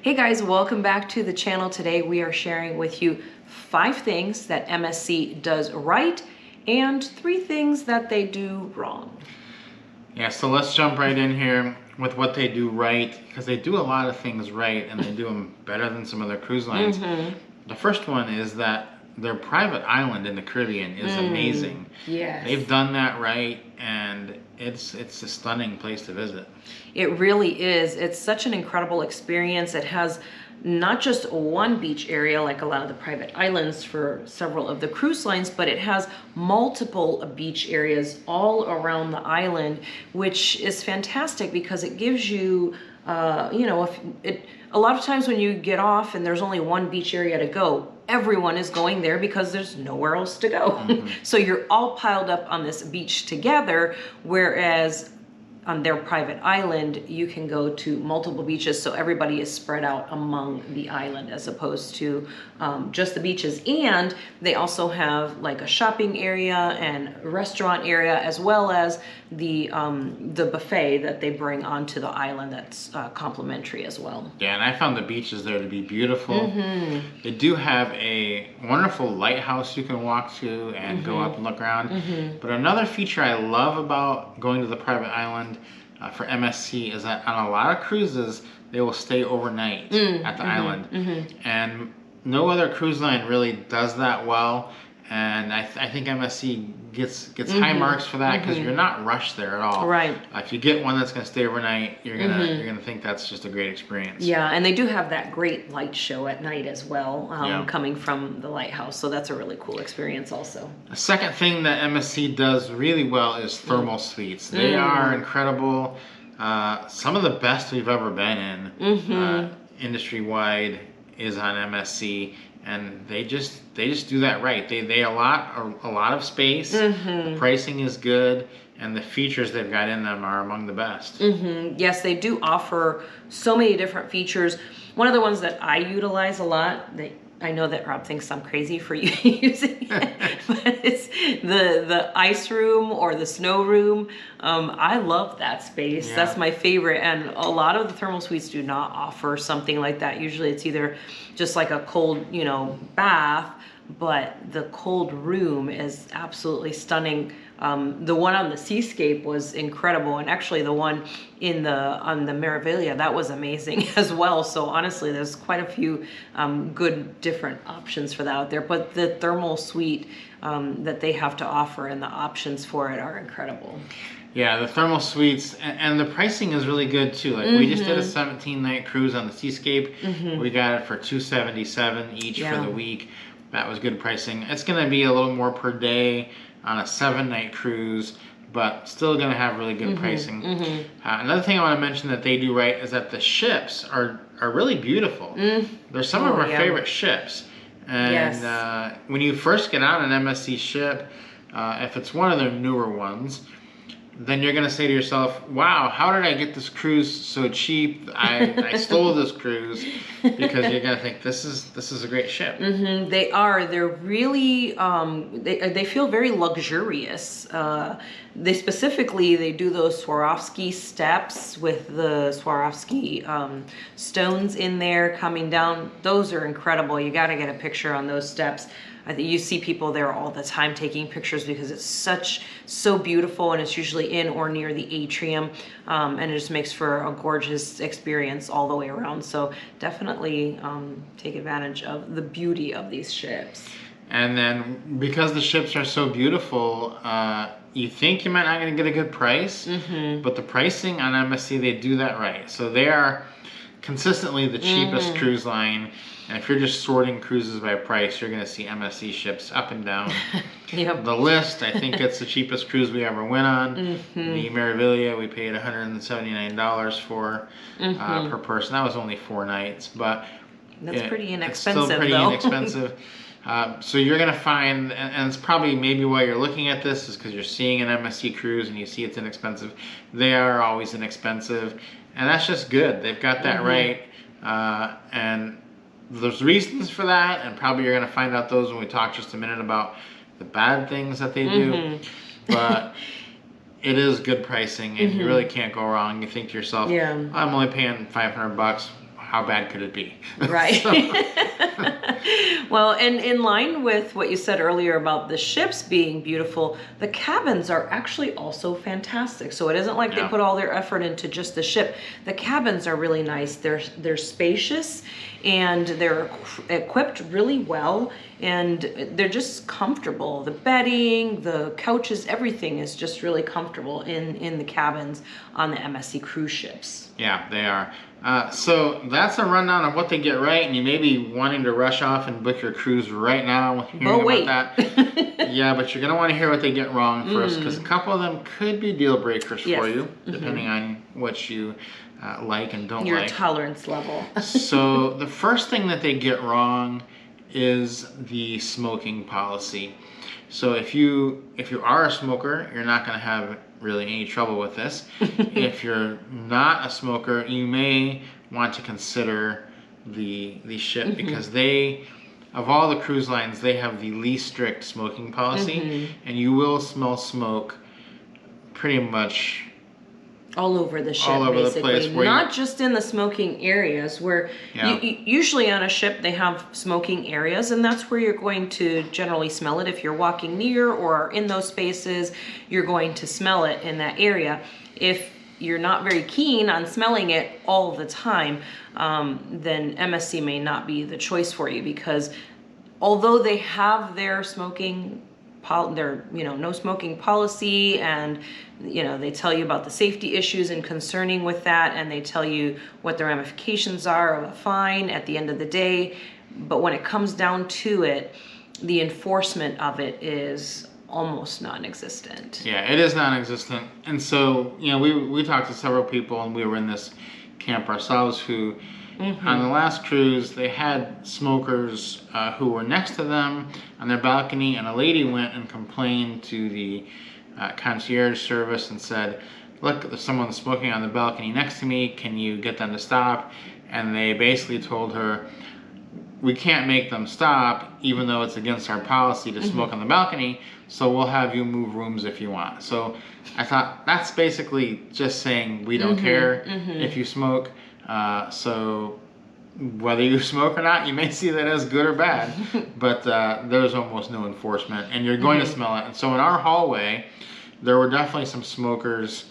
Hey guys, welcome back to the channel. Today we are sharing with you 5 things that MSC does right and 3 things that they do wrong. Yeah, so let's jump right in here with what they do right, because they do a lot of things right and they do them better than some other cruise lines. The first one is that their private island in the Caribbean is amazing. Yes. They've done that right, and it's a stunning place to visit. It really is. It's such an incredible experience. It has not just one beach area like a lot of the private islands for several of the cruise lines, but it has multiple beach areas all around the island, which is fantastic because it gives you, a lot of times when you get off and there's only one beach area to go, everyone is going there because there's nowhere else to go. So you're all piled up on this beach together, whereas on their private island, you can go to multiple beaches, so everybody is spread out among the island as opposed to just the beaches. And they also have like a shopping area and restaurant area, as well as the buffet that they bring onto the island that's complimentary as well. Yeah, and I found the beaches there to be beautiful. They do have a wonderful lighthouse you can walk to and go up and look around. But another feature I love about going to the private island for MSC is that on a lot of cruises, they will stay overnight at the island. And no other cruise line really does that well. And I think MSC gets high marks for that because you're not rushed there at all. Right. If you get one that's going to stay overnight, you're gonna think that's just a great experience. Yeah, and they do have that great light show at night as well, coming from the lighthouse. So that's a really cool experience also. The second thing that MSC does really well is thermal suites. They are incredible. Some of the best we've ever been in, industry-wide, is on MSC. And they just do that right. They allot a lot of space. The pricing is good, and the features they've got in them are among the best. Yes, they do offer so many different features. One of the ones that I utilize a lot, I know that Rob thinks I'm crazy for using it, but it's the ice room or the snow room. I love that space. Yeah. That's my favorite. And a lot of the thermal suites do not offer something like that. Usually it's either just like a cold, bath, but the cold room is absolutely stunning. The one on the Seascape was incredible, and actually the one on the Meraviglia, that was amazing as well. So honestly, there's quite a few good different options for that out there. But the thermal suite that they have to offer and the options for it are incredible. Yeah, the thermal suites, and the pricing is really good too. Like we just did a 17-night cruise on the Seascape. We got it for $277 each for the week. That was good pricing. It's going to be a little more per day on a 7-night cruise, but still going to have really good pricing. Another thing I want to mention that they do right is that the ships are really beautiful. They're some of our favorite ships. And when you first get on an MSC ship, if it's one of their newer ones, then you're going to say to yourself, wow, how did I get this cruise so cheap? I stole this cruise, because you're going to think this is a great ship. They are. They're really, they feel very luxurious. They do those Swarovski steps with the Swarovski stones in there coming down. Those are incredible. You got to get a picture on those steps. I think you see people there all the time taking pictures because it's so beautiful, and it's usually in or near the atrium, and it just makes for a gorgeous experience all the way around. So definitely take advantage of the beauty of these ships. And then because the ships are so beautiful, you think you might not going to get a good price, but the pricing on MSC, they do that right. So they are consistently the cheapest cruise line. And if you're just sorting cruises by price, you're going to see MSC ships up and down the list. I think it's the cheapest cruise we ever went on. The Meraviglia, we paid $179 for per person. That was only 4 nights, but that's pretty inexpensive. It's still pretty inexpensive. So you're going to find, and it's probably maybe why you're looking at this is because you're seeing an MSC cruise and you see it's inexpensive. They are always inexpensive, and that's just good. They've got that right, and there's reasons for that, and probably you're going to find out those when we talk just a minute about the bad things that they do. But it is good pricing, and you really can't go wrong. You think to yourself, I'm only paying $500. how bad could it be? Right. Well, and in line with what you said earlier about the ships being beautiful, the cabins are actually also fantastic. So it isn't like they put all their effort into just the ship. The cabins are really nice. They're spacious, and they're equipped really well, and they're just comfortable. The bedding, the couches, everything is just really comfortable in the cabins on the MSC cruise ships. Yeah, they are. So that's a rundown of what they get right, and you may be wanting to rush off and book your cruise right now hearing about that. Yeah, but you're going to want to hear what they get wrong first, because a couple of them could be deal breakers for you, depending on what you like and don't like. Your tolerance level. So the first thing that they get wrong is the smoking policy. So if you are a smoker, you're not going to have really any trouble with this. If you're not a smoker, you may want to consider the ship, because they, of all the cruise lines, they have the least strict smoking policy, and you will smell smoke pretty much all over the ship, all over basically. the place. Not just in the smoking areas, where usually on a ship they have smoking areas, and that's where you're going to generally smell it. If you're walking near or in those spaces, you're going to smell it in that area. If you're not very keen on smelling it all the time, then MSC may not be the choice for you, because although they have their smoking no smoking policy, and they tell you about the safety issues and concerning with that, and they tell you what the ramifications are of a fine at the end of the day, but when it comes down to it, the enforcement of it is almost non-existent. Yeah, it is non-existent. And so we talked to several people, and we were in this camp ourselves, who on the last cruise, they had smokers who were next to them on their balcony, and a lady went and complained to the concierge service and said, "Look, there's someone smoking on the balcony next to me. Can you get them to stop?" And they basically told her, "We can't make them stop, even though it's against our policy to smoke on the balcony, so we'll have you move rooms if you want." So I thought that's basically just saying we don't care if you smoke. So whether you smoke or not, you may see that as good or bad, but there's almost no enforcement, and you're going to smell it. And so in our hallway, there were definitely some smokers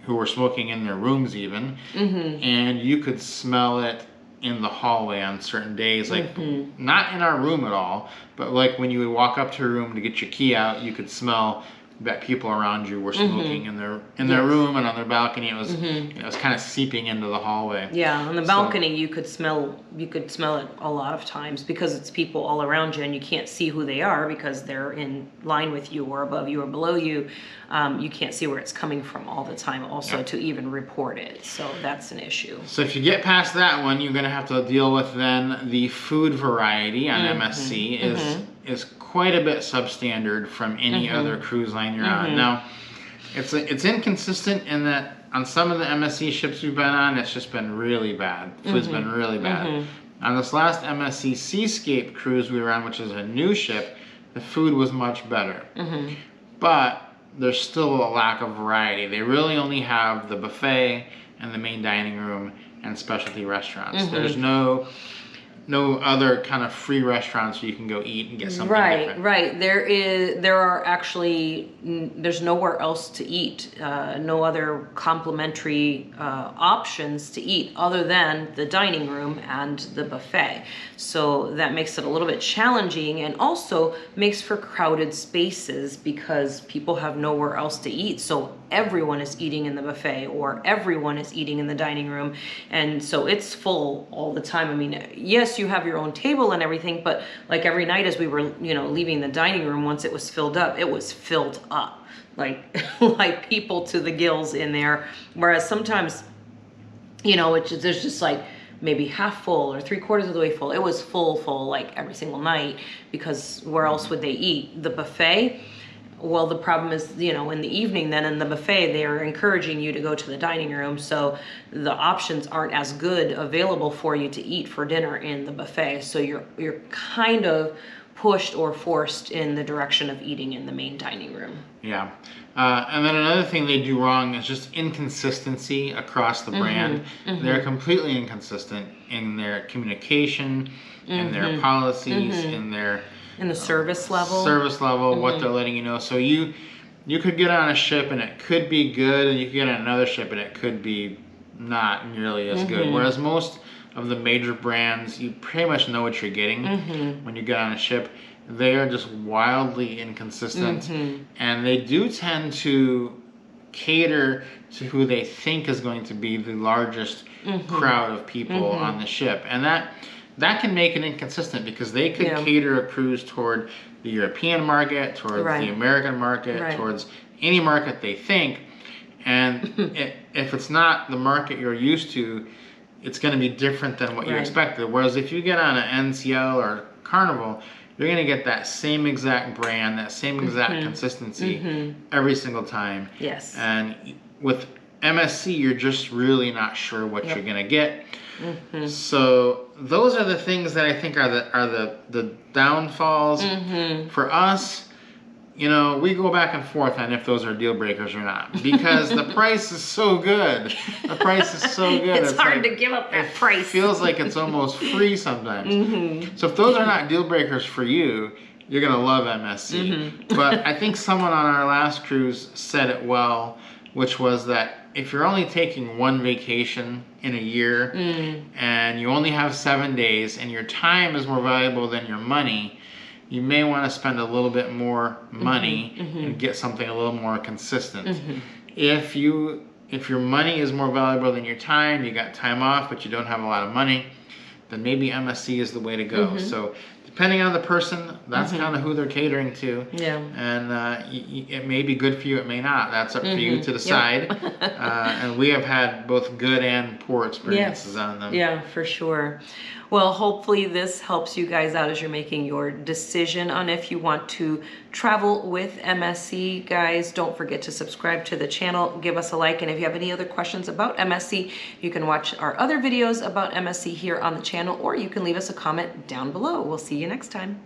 who were smoking in their rooms even, and you could smell it in the hallway on certain days, like not in our room at all, but like when you would walk up to a room to get your key out, you could smell that people around you were smoking in their room and on their balcony. It was it was kind of seeping into the hallway. Yeah, on the balcony you could smell it a lot of times, because it's people all around you and you can't see who they are because they're in line with you or above you or below you. You can't see where it's coming from all the time also to even report it. So that's an issue. So if you get past that one, you're going to have to deal with then the food variety on MSC is quite a bit substandard from any other cruise line you're on. Now, it's inconsistent in that on some of the MSC ships we've been on, it's just been really bad. Food's been really bad. On this last MSC Seascape cruise we were on, which is a new ship, the food was much better. But there's still a lack of variety. They really only have the buffet and the main dining room and specialty restaurants. There's no other kind of free restaurants where you can go eat and get something different. Right. There's nowhere else to eat. No other complimentary options to eat other than the dining room and the buffet. So that makes it a little bit challenging, and also makes for crowded spaces because people have nowhere else to eat. So everyone is eating in the buffet or everyone is eating in the dining room, and so it's full all the time. I mean, yes, you have your own table and everything, but like every night as we were leaving the dining room, once it was filled up, it was filled up like people to the gills in there. Whereas sometimes there's just like maybe half full or 3/4 of the way full. It was full like every single night, because where else would they eat? The buffet. Well, the problem is, in the evening then in the buffet, they are encouraging you to go to the dining room. So the options aren't as good available for you to eat for dinner in the buffet. So you're kind of pushed or forced in the direction of eating in the main dining room. Yeah. And then another thing they do wrong is just inconsistency across the brand. They're completely inconsistent. in their communication, in their policies, in their the service level. What they're letting you know. So you could get on a ship and it could be good, and you could get on another ship and it could be not nearly as good. Whereas most of the major brands, you pretty much know what you're getting when you get on a ship. They are just wildly inconsistent, and they do tend to cater to who they think is going to be the largest crowd of people on the ship, and that can make it inconsistent, because they could cater a cruise toward the European market, towards the American market, towards any market they think, and if it's not the market you're used to, it's going to be different than what you expected. Whereas if you get on an NCL or Carnival, you're going to get that same exact brand, that same exact consistency every single time. Yes. And with MSC, you're just really not sure what you're going to get. So those are the things that I think are the downfalls. For us, you know, we go back and forth on if those are deal breakers or not, because the price is so good. The price is so good. It's hard to give up that price. It feels like it's almost free sometimes. So if those are not deal breakers for you, you're going to love MSC. But I think someone on our last cruise said it well, which was that if you're only taking one vacation in a year and you only have 7 days and your time is more valuable than your money, you may want to spend a little bit more money and get something a little more consistent. If your money is more valuable than your time, you got time off but you don't have a lot of money, then maybe MSC is the way to go. So depending on the person, that's kind of who they're catering to. Yeah. And it may be good for you, it may not. That's up for you to decide. And we have had both good and poor experiences on them. Yeah, for sure. Well, hopefully this helps you guys out as you're making your decision on if you want to travel with MSC. Guys, don't forget to subscribe to the channel, give us a like, and if you have any other questions about MSC, you can watch our other videos about MSC here on the channel, or you can leave us a comment down below. We'll see you next time.